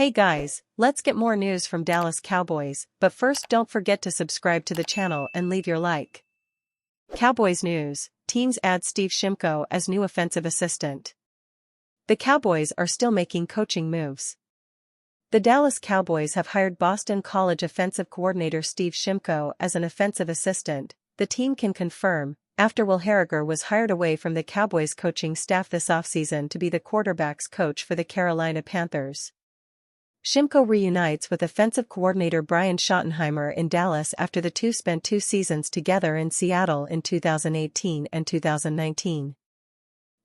Hey guys, let's get more news from Dallas Cowboys, but first don't forget to subscribe to the channel and leave your like. Cowboys news, teams add Steve Shimko as new offensive assistant. The Cowboys are still making coaching moves. The Dallas Cowboys have hired Boston College offensive coordinator Steve Shimko as an offensive assistant, the team can confirm, after Will Harriger was hired away from the Cowboys coaching staff this offseason to be the quarterbacks coach for the Carolina Panthers. Shimko reunites with offensive coordinator Brian Schottenheimer in Dallas after the two spent 2 seasons together in Seattle in 2018 and 2019.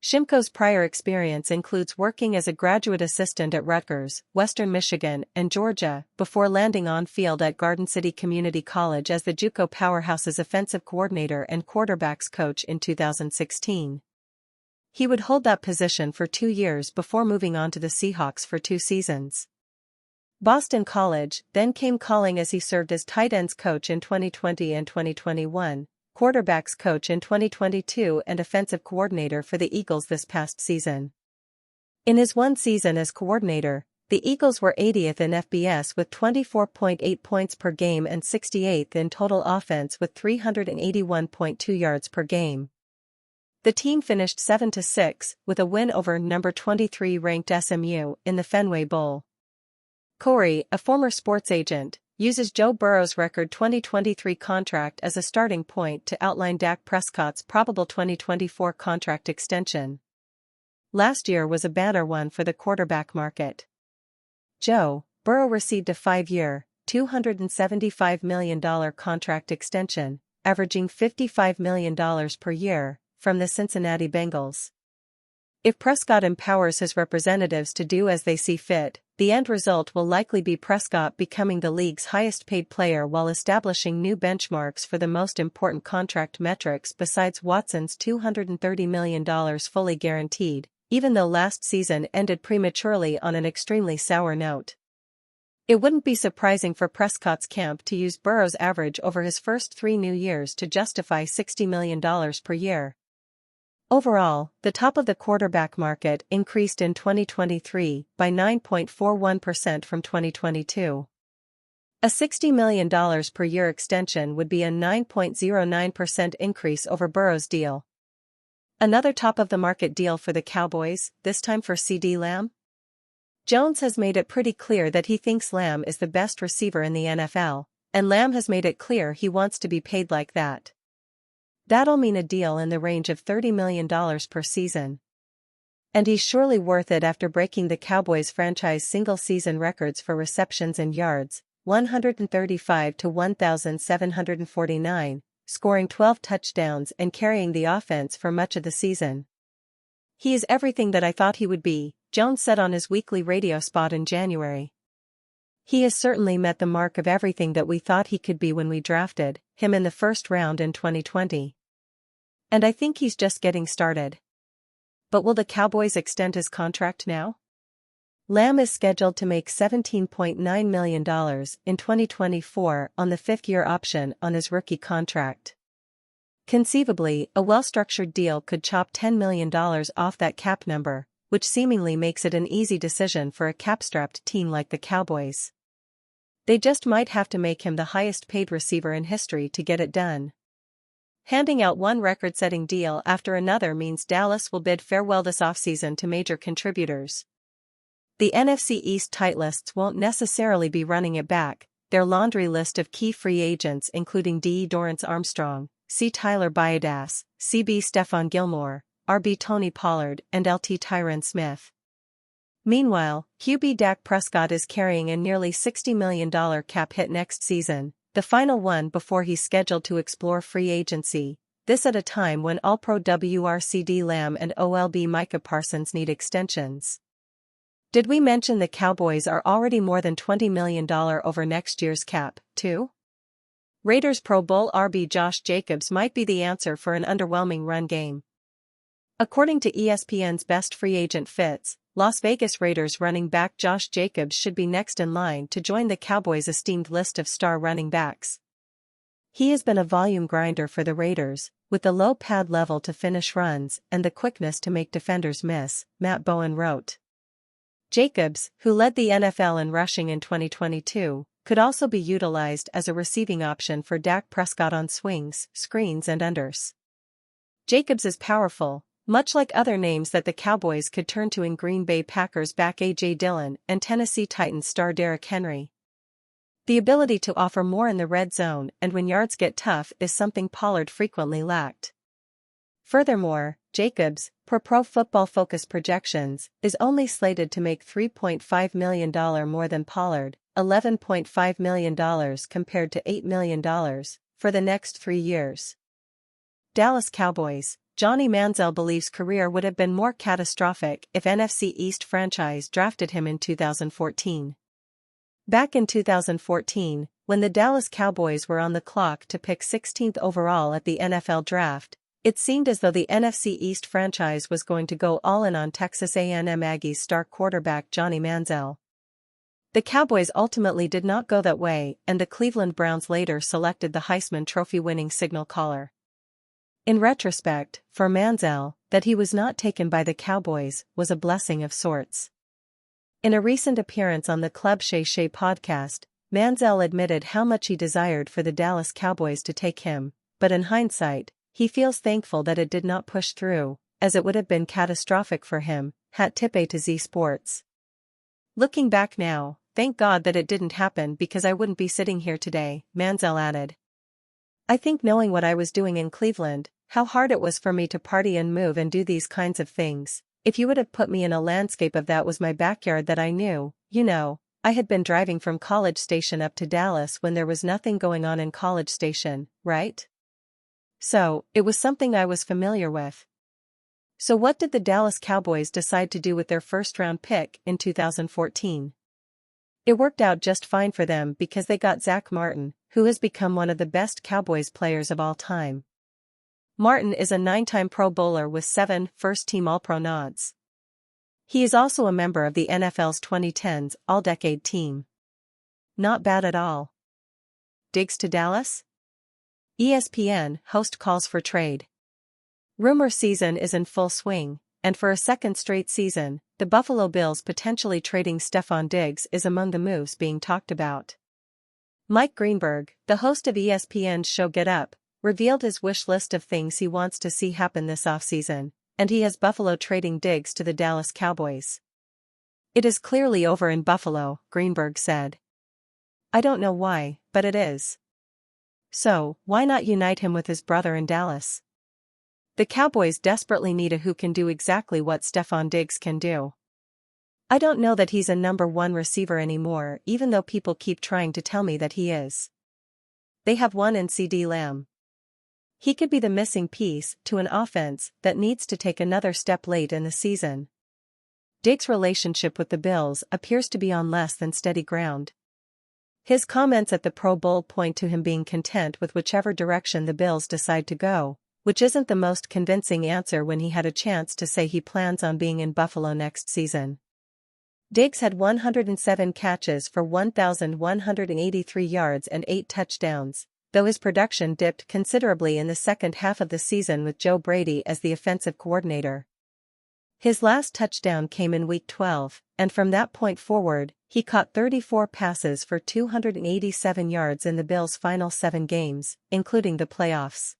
Shimko's prior experience includes working as a graduate assistant at Rutgers, Western Michigan, and Georgia, before landing on field at Garden City Community College as the JUCO Powerhouse's offensive coordinator and quarterbacks coach in 2016. He would hold that position for 2 years before moving on to the Seahawks for 2 seasons. Boston College then came calling as he served as tight ends coach in 2020 and 2021, quarterbacks coach in 2022 and offensive coordinator for the Eagles this past season. In his 1 season as coordinator, the Eagles were 80th in FBS with 24.8 points per game and 68th in total offense with 381.2 yards per game. The team finished 7-6 with a win over number 23 ranked SMU in the Fenway Bowl. Corey, a former sports agent, uses Joe Burrow's record 2023 contract as a starting point to outline Dak Prescott's probable 2024 contract extension. Last year was a banner one for the quarterback market. Joe Burrow received a 5-year, $275 million contract extension, averaging $55 million per year, from the Cincinnati Bengals. If Prescott empowers his representatives to do as they see fit, the end result will likely be Prescott becoming the league's highest-paid player while establishing new benchmarks for the most important contract metrics besides Watson's $230 million fully guaranteed, even though last season ended prematurely on an extremely sour note. It wouldn't be surprising for Prescott's camp to use Burrow's average over his first 3 new years to justify $60 million per year. Overall, the top of the quarterback market increased in 2023 by 9.41% from 2022. A $60 million per year extension would be a 9.09% increase over Burrow's deal. Another top-of-the-market deal for the Cowboys, this time for CeeDee Lamb? Jones has made it pretty clear that he thinks Lamb is the best receiver in the NFL, and Lamb has made it clear he wants to be paid like that. That'll mean a deal in the range of $30 million per season. And he's surely worth it after breaking the Cowboys franchise single-season records for receptions and yards, 135 to 1,749, scoring 12 touchdowns and carrying the offense for much of the season. He is everything that I thought he would be, Jones said on his weekly radio spot in January. He has certainly met the mark of everything that we thought he could be when we drafted him in the first round in 2020. And I think he's just getting started. But will the Cowboys extend his contract now? Lamb is scheduled to make $17.9 million in 2024 on the 5th-year option on his rookie contract. Conceivably, a well-structured deal could chop $10 million off that cap number, which seemingly makes it an easy decision for a cap-strapped team like the Cowboys. They just might have to make him the highest-paid receiver in history to get it done. Handing out one record-setting deal after another means Dallas will bid farewell this offseason to major contributors. The NFC East tight lists won't necessarily be running it back, their laundry list of key free agents including D. Dorrance Armstrong, C. Tyler Baiadas, C.B. Stefon Gilmore, R.B. Tony Pollard, and L.T. Tyron Smith. Meanwhile, QB Dak Prescott is carrying a nearly $60 million cap hit next season, the final one before he's scheduled to explore free agency, this at a time when All-Pro CeeDee Lamb and OLB Micah Parsons need extensions. Did we mention the Cowboys are already more than $20 million over next year's cap, too? Raiders Pro Bowl RB Josh Jacobs might be the answer for an underwhelming run game. According to ESPN's Best Free Agent Fits, Las Vegas Raiders running back Josh Jacobs should be next in line to join the Cowboys' esteemed list of star running backs. He has been a volume grinder for the Raiders, with the low pad level to finish runs and the quickness to make defenders miss, Matt Bowen wrote. Jacobs, who led the NFL in rushing in 2022, could also be utilized as a receiving option for Dak Prescott on swings, screens and unders. Jacobs is powerful, much like other names that the Cowboys could turn to in Green Bay Packers back A.J. Dillon and Tennessee Titans star Derrick Henry. The ability to offer more in the red zone and when yards get tough is something Pollard frequently lacked. Furthermore, Jacobs, per Pro Football Focus projections, is only slated to make $3.5 million more than Pollard, $11.5 million compared to $8 million, for the next 3 years. Dallas Cowboys. Johnny Manziel believes career would have been more catastrophic if NFC East franchise drafted him in 2014. Back in 2014, when the Dallas Cowboys were on the clock to pick 16th overall at the NFL Draft, it seemed as though the NFC East franchise was going to go all in on Texas A&M Aggies star quarterback Johnny Manziel. The Cowboys ultimately did not go that way, and the Cleveland Browns later selected the Heisman Trophy-winning signal caller. In retrospect, for Manziel, that he was not taken by the Cowboys was a blessing of sorts. In a recent appearance on the Club Shay Shay podcast, Manziel admitted how much he desired for the Dallas Cowboys to take him, but in hindsight, he feels thankful that it did not push through, as it would have been catastrophic for him. Hat tip A to Z Sports. Looking back now, thank God that it didn't happen because I wouldn't be sitting here today, Manziel added. I think knowing what I was doing in Cleveland, how hard it was for me to party and move and do these kinds of things, if you would have put me in a landscape of that was my backyard that I knew, I had been driving from College Station up to Dallas when there was nothing going on in College Station, right? So, it was something I was familiar with. So what did the Dallas Cowboys decide to do with their first-round pick in 2014? It worked out just fine for them because they got Zach Martin, who has become one of the best Cowboys players of all time. Martin is a 9-time Pro Bowler with 7 first-team All-Pro nods. He is also a member of the NFL's 2010s All-Decade Team. Not bad at all. Diggs to Dallas? ESPN host calls for trade. Rumor season is in full swing, and for a second straight season, the Buffalo Bills potentially trading Stefon Diggs is among the moves being talked about. Mike Greenberg, the host of ESPN's show Get Up, revealed his wish list of things he wants to see happen this offseason, and he has Buffalo trading Diggs to the Dallas Cowboys. It is clearly over in Buffalo, Greenberg said. I don't know why, but it is. So, why not unite him with his brother in Dallas? The Cowboys desperately need a who can do exactly what Stefon Diggs can do. I don't know that he's a number 1 receiver anymore, even though people keep trying to tell me that he is. They have one in CeeDee Lamb. He could be the missing piece to an offense that needs to take another step late in the season. Diggs' relationship with the Bills appears to be on less than steady ground. His comments at the Pro Bowl point to him being content with whichever direction the Bills decide to go, which isn't the most convincing answer when he had a chance to say he plans on being in Buffalo next season. Diggs had 107 catches for 1,183 yards and 8 touchdowns, though his production dipped considerably in the second half of the season with Joe Brady as the offensive coordinator. His last touchdown came in Week 12, and from that point forward, he caught 34 passes for 287 yards in the Bills' final 7 games, including the playoffs.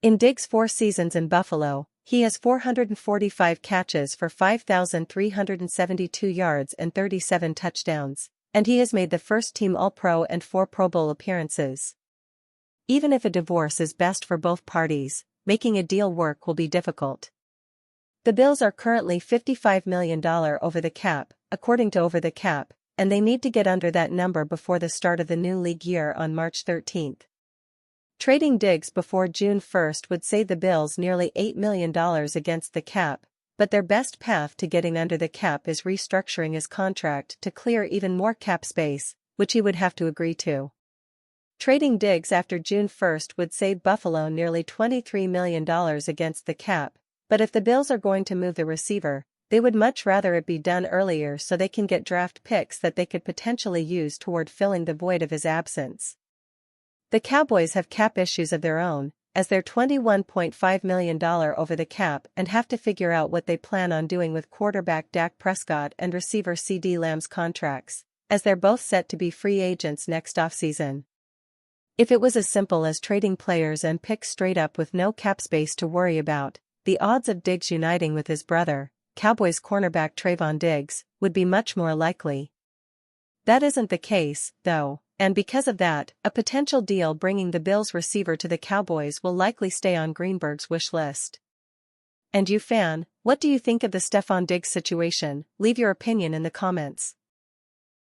In Diggs' 4 seasons in Buffalo, he has 445 catches for 5,372 yards and 37 touchdowns, and he has made the first-team All-Pro and 4 Pro Bowl appearances. Even if a divorce is best for both parties, making a deal work will be difficult. The Bills are currently $55 million over the cap, according to Over the Cap, and they need to get under that number before the start of the new league year on March 13. Trading Diggs before June 1 would save the Bills nearly $8 million against the cap, but their best path to getting under the cap is restructuring his contract to clear even more cap space, which he would have to agree to. Trading Diggs after June 1 would save Buffalo nearly $23 million against the cap, but if the Bills are going to move the receiver, they would much rather it be done earlier so they can get draft picks that they could potentially use toward filling the void of his absence. The Cowboys have cap issues of their own, as they're $21.5 million over the cap and have to figure out what they plan on doing with quarterback Dak Prescott and receiver CeeDee Lamb's contracts, as they're both set to be free agents next offseason. If it was as simple as trading players and picks straight up with no cap space to worry about, the odds of Diggs uniting with his brother, Cowboys cornerback Trayvon Diggs, would be much more likely. That isn't the case, though, and because of that, a potential deal bringing the Bills receiver to the Cowboys will likely stay on Greenberg's wish list. And you fan, what do you think of the Stefon Diggs situation? Leave your opinion in the comments.